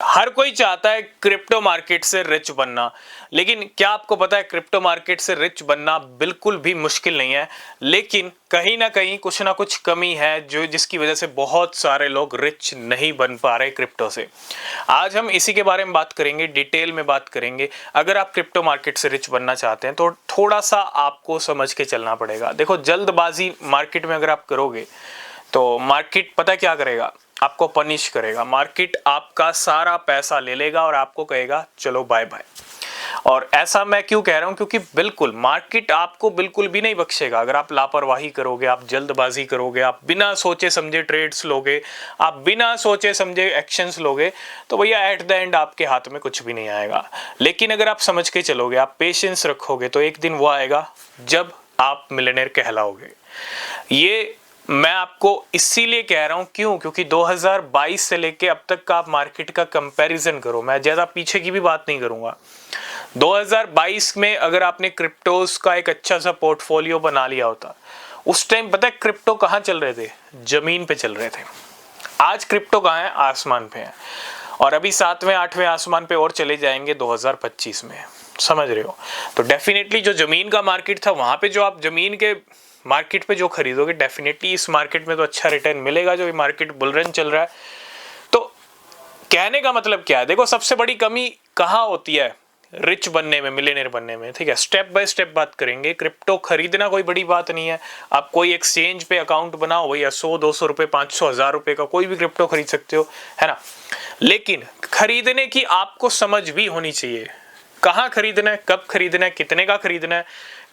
हर कोई चाहता है क्रिप्टो मार्केट से रिच बनना, लेकिन क्या आपको पता है क्रिप्टो मार्केट से रिच बनना बिल्कुल भी मुश्किल नहीं है। लेकिन कहीं ना कुछ कमी है जो जिसकी वजह से बहुत सारे लोग रिच नहीं बन पा रहे क्रिप्टो से। आज हम इसी के बारे में बात करेंगे, डिटेल में बात करेंगे। अगर आप क्रिप्टो मार्केट से रिच बनना चाहते हैं तो थोड़ा सा आपको समझ के चलना पड़ेगा। देखो, जल्दबाजी मार्केट में अगर आप करोगे तो मार्केट पता क्या करेगा, आपको पनिश करेगा। मार्केट आपका सारा पैसा ले लेगा और आपको कहेगा चलो बाय बाय। और ऐसा मैं क्यों कह रहा हूं, क्योंकि बिल्कुल मार्केट आपको बिल्कुल भी नहीं बख्शेगा। अगर आप लापरवाही करोगे, आप जल्दबाजी करोगे, आप बिना सोचे समझे ट्रेड्स लोगे, आप बिना सोचे समझे एक्शंस लोगे, तो भैया एट द एंड आपके हाथ में कुछ भी नहीं आएगा। लेकिन अगर आप समझ के चलोगे, आप पेशेंस रखोगे, तो एक दिन वो आएगा जब आप मिलियनेयर कहलाओगे। ये मैं आपको इसीलिए कह रहा हूं, क्योंकि 2022 से लेके अब तक का आप मार्केट का कंपैरिजन करो। मैं ज्यादा पीछे की भी बात नहीं करूंगा। 2022 में अगर आपने क्रिप्टोस का एक अच्छा सा पोर्टफोलियो बना लिया होता, उस टाइम पता है क्रिप्टो कहां चल रहे थे? जमीन पे चल रहे थे। आज क्रिप्टो कहां है? आसमान पे है। और अभी 7वें 8वें आसमान पे और चले जाएंगे 2025 में। समझ रहे हो? तो डेफिनेटली जो जमीन का मार्केट था, वहां पे जो आप जमीन के मार्केट पे जो खरीदोगे, डेफिनेटली इस मार्केट में तो अच्छा रिटर्न मिलेगा। जो ये मार्केट बुल रन चल रहा है, तो कहने का मतलब क्या है? देखो, सबसे बड़ी कमी कहाँ होती है रिच बनने में, मिलियनेयर बनने में? ठीक है, स्टेप बाय स्टेप बात करेंगे। क्रिप्टो खरीदना कोई बड़ी बात नहीं है। आप कोई एक्सचेंज पे अकाउंट बनाओ, भैया 100-200 रुपए, 500 1000 रुपए का कोई भी क्रिप्टो खरीद सकते हो, है ना। लेकिन खरीदने की आपको समझ भी होनी चाहिए। कहाँ खरीदना है, कब खरीदना है, कितने का खरीदना है,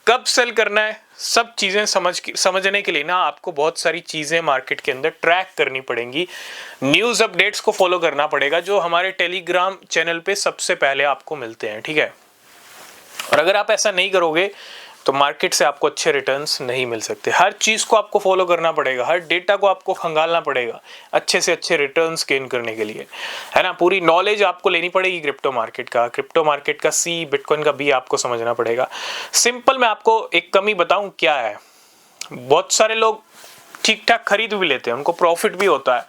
कब सेल करना है, सब चीजें समझने के लिए ना आपको बहुत सारी चीजें मार्केट के अंदर ट्रैक करनी पड़ेंगी। न्यूज अपडेट्स को फॉलो करना पड़ेगा, जो हमारे टेलीग्राम चैनल पे सबसे पहले आपको मिलते हैं। ठीक है, और अगर आप ऐसा नहीं करोगे तो मार्केट से आपको अच्छे रिटर्न्स नहीं मिल सकते। हर चीज को आपको फॉलो करना पड़ेगा, हर डेटा को आपको खंगालना पड़ेगा अच्छे से अच्छे रिटर्न्स गेन करने के लिए, है ना। पूरी नॉलेज आपको लेनी पड़ेगी क्रिप्टो मार्केट का सी, बिटकॉइन का बी आपको समझना पड़ेगा। सिंपल मैं आपको एक कमी बताऊं क्या है। बहुत सारे लोग ठीक ठाक खरीद भी लेते हैं, उनको प्रॉफिट भी होता है,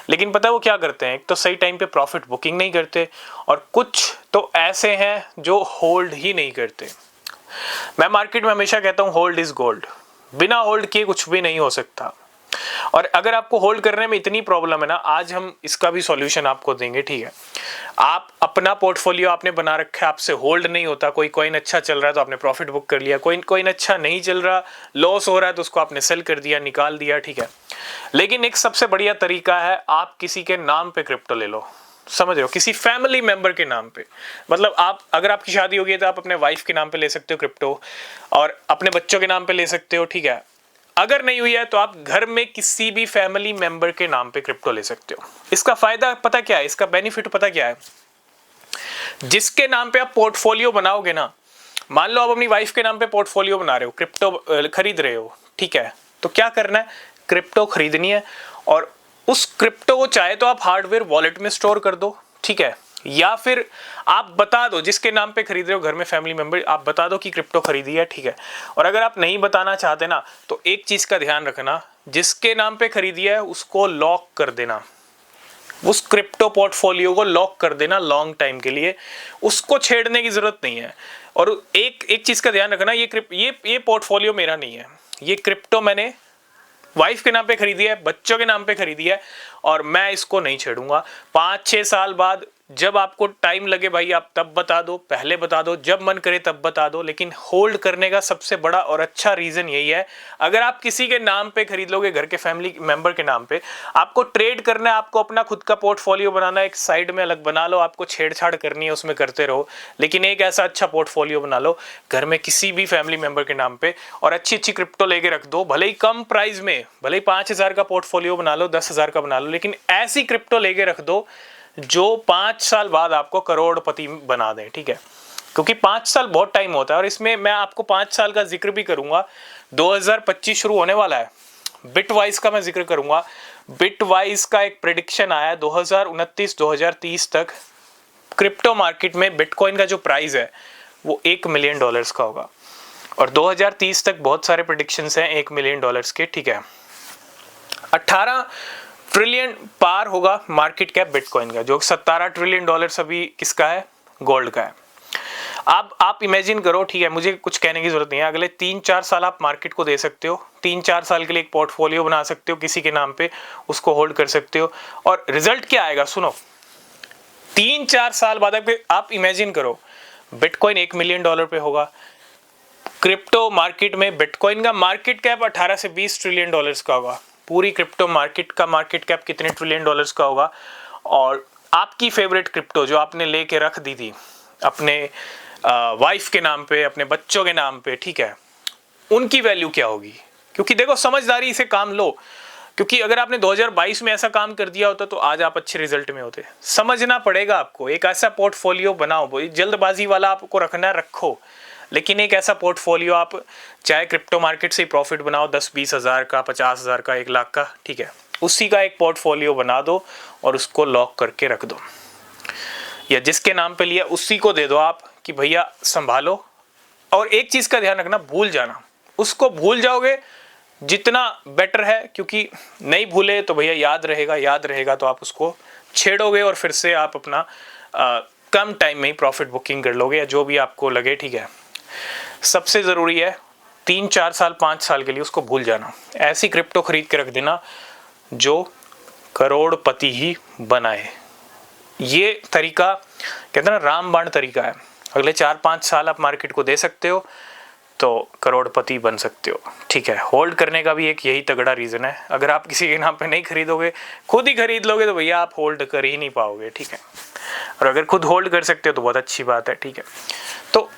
लेकिन पता है वो क्या करते हैं? एक तो सही टाइम पे प्रॉफिट बुकिंग नहीं करते, और कुछ तो ऐसे हैं जो होल्ड ही नहीं करते। मैं मार्केट में हमेशा कहता हूं होल्ड इज गोल्ड। बिना होल्ड किए कुछ भी नहीं हो सकता। और अगर आपको होल्ड करने में इतनी प्रॉब्लम है ना, आज हम इसका भी सॉल्यूशन आपको देंगे। ठीक है, आप अपना पोर्टफोलियो आपने बना रखा है, आपसे होल्ड नहीं होता। कोई कॉइन अच्छा चल रहा है तो आपने प्रॉफिट बुक कर लिया, कॉइन अच्छा नहीं चल रहा, लॉस हो रहा है, तो उसको आपने सेल कर दिया, निकाल दिया। ठीक है, लेकिन एक सबसे बढ़िया तरीका है, आप किसी के नाम पे क्रिप्टो ले लो। समझ रहे हो? किसी फैमिली मेंबर के नाम पे। मतलब आप, अगर आपकी शादी होगी तो आप अपने वाइफ के नाम पे ले सकते हो क्रिप्टो, और अपने बच्चों के नाम पे ले सकते हो। ठीक है, अगर नहीं हुई है तो आप घर में किसी भी फैमिली मेंबर के नाम पे क्रिप्टो ले सकते हो। इसका फायदा पता क्या है? इसका बेनिफिट पता क्या है? जिसके नाम पे आप पोर्टफोलियो बनाओगे ना, मान लो आप अपनी वाइफ के नाम पे पोर्टफोलियो बना रहे हो, क्रिप्टो खरीद रहे हो, ठीक है, तो क्या करना है? क्रिप्टो खरीदनी है, और उस क्रिप्टो को चाहे तो आप हार्डवेयर वॉलेट में स्टोर कर दो, ठीक है, या फिर आप बता दो जिसके नाम पे खरीद रहे हो, घर में फैमिली मेंबर, आप बता दो कि क्रिप्टो खरीदी है, ठीक है। और अगर आप नहीं बताना चाहते ना, तो एक चीज का ध्यान रखना, जिसके नाम पे खरीदी है उसको लॉक कर देना, उस क्रिप्टो पोर्टफोलियो को लॉक कर देना लॉन्ग टाइम के लिए, उसको छेड़ने की जरूरत नहीं है। और एक चीज का ध्यान रखना, ये पोर्टफोलियो मेरा नहीं है, ये क्रिप्टो मैंने वाइफ के नाम पे खरीदी है, बच्चों के नाम पे खरीदी है, और मैं इसको नहीं छेड़ूंगा। 5-6 साल बाद जब आपको टाइम लगे भाई, आप तब बता दो, पहले बता दो, जब मन करे तब बता दो। लेकिन होल्ड करने का सबसे बड़ा और अच्छा रीजन यही है, अगर आप किसी के नाम पे खरीद लोगे, घर के फैमिली मेंबर के नाम पे, आपको ट्रेड करना है, आपको अपना खुद का पोर्टफोलियो बनाना है, एक साइड में अलग बना लो, आपको छेड़छाड़ करनी है उसमें करते रहो, लेकिन एक ऐसा अच्छा पोर्टफोलियो बना लो घर में किसी भी फैमिली मेंबर के नाम पे, और अच्छी अच्छी क्रिप्टो लेके रख दो, भले ही कम प्राइस में, भले ही 5000 का पोर्टफोलियो बना लो, 10,000 का बना लो, लेकिन ऐसी क्रिप्टो लेके रख दो जो 5 साल बाद आपको करोड़पति बना दे। ठीक है, क्योंकि 5 साल बहुत टाइम होता है, और इसमें मैं आपको 5 साल का जिक्र भी करूंगा। 2025 शुरू होने वाला है, बिटवाइज का मैं जिक्र करूंगा। बिटवाइज का एक प्रेडिक्शन आया 2029-2030 तक क्रिप्टो मार्केट में बिटकॉइन का जो प्राइस है वो $1 मिलियन का होगा, और 2030 तक बहुत सारे प्रेडिक्शंस हैं $1 मिलियन के। ठीक है, 18 ट्रिलियन पार होगा मार्केट कैप बिटकॉइन का, जो 17 ट्रिलियन डॉलर्स अभी किसका है, गोल्ड का है। आप इमेजिन करो, ठीक है, मुझे कुछ कहने की जरूरत नहीं है, अगले 3-4 साल आप मार्केट को दे सकते हो, 3-4 साल के लिए एक पोर्टफोलियो बना सकते हो किसी के नाम पे, उसको होल्ड कर सकते हो, और रिजल्ट क्या आएगा सुनो, 3-4 साल बाद आप इमेजिन करो बिटकॉइन $1 मिलियन पे होगा। क्रिप्टो मार्केट में बिटकॉइन का मार्केट कैप 18 से 20 ट्रिलियन डॉलर्स का होगा। पूरी क्रिप्टो मार्केट का मार्केट कैप कितने ट्रिलियन डॉलर्स का होगा, और आपकी फेवरेट क्रिप्टो जो आपने लेके रख दी थी अपने वाइफ के नाम पे, अपने बच्चों के नाम पे, ठीक है, उनकी वैल्यू क्या होगी। क्योंकि देखो समझदारी से काम लो, क्योंकि अगर आपने 2022 में ऐसा काम कर दिया होता तो आज आप अच्छे रिजल्ट में होते। समझना पड़ेगा आपको, एक ऐसा पोर्टफोलियो बनाओ, जल्दबाजी वाला आपको रखना है रखो, लेकिन एक ऐसा पोर्टफोलियो आप चाहे क्रिप्टो मार्केट से प्रॉफिट बनाओ 10-20 हज़ार का, 50 हज़ार का, 1 लाख का, ठीक है, उसी का एक पोर्टफोलियो बना दो और उसको लॉक करके रख दो, या जिसके नाम पे लिया उसी को दे दो आप कि भैया संभालो। और एक चीज़ का ध्यान रखना, भूल जाना, उसको भूल जाओगे जितना बेटर है, क्योंकि नहीं भूले तो भैया याद रहेगा, याद रहेगा तो आप उसको छेड़ोगे और फिर से आप अपना कम टाइम में ही प्रॉफिट बुकिंग कर लोगे, या जो भी आपको लगे, ठीक है। सबसे ज़रूरी है 3-4 साल 5 साल के लिए उसको भूल जाना, ऐसी क्रिप्टो खरीद के रख देना जो करोड़पति ही बनाए। ये तरीका कहते हैं ना, रामबाण तरीका है। अगले 4-5 साल आप मार्केट को दे सकते हो तो करोड़पति बन सकते हो, ठीक है। होल्ड करने का भी एक यही तगड़ा रीज़न है, अगर आप किसी के नाम पे नहीं खरीदोगे, खुद ही खरीद लोगे तो भैया आप होल्ड कर ही नहीं पाओगे, ठीक है। और अगर खुद होल्ड कर सकते हो तो बहुत अच्छी बात है, ठीक है। तो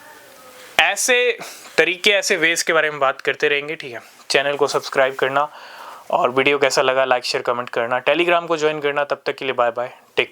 ऐसे तरीके, ऐसे वेज के बारे में बात करते रहेंगे, ठीक है। चैनल को सब्सक्राइब करना, और वीडियो कैसा लगा लाइक शेयर कमेंट करना, टेलीग्राम को ज्वाइन करना। तब तक के लिए बाय बाय, टेक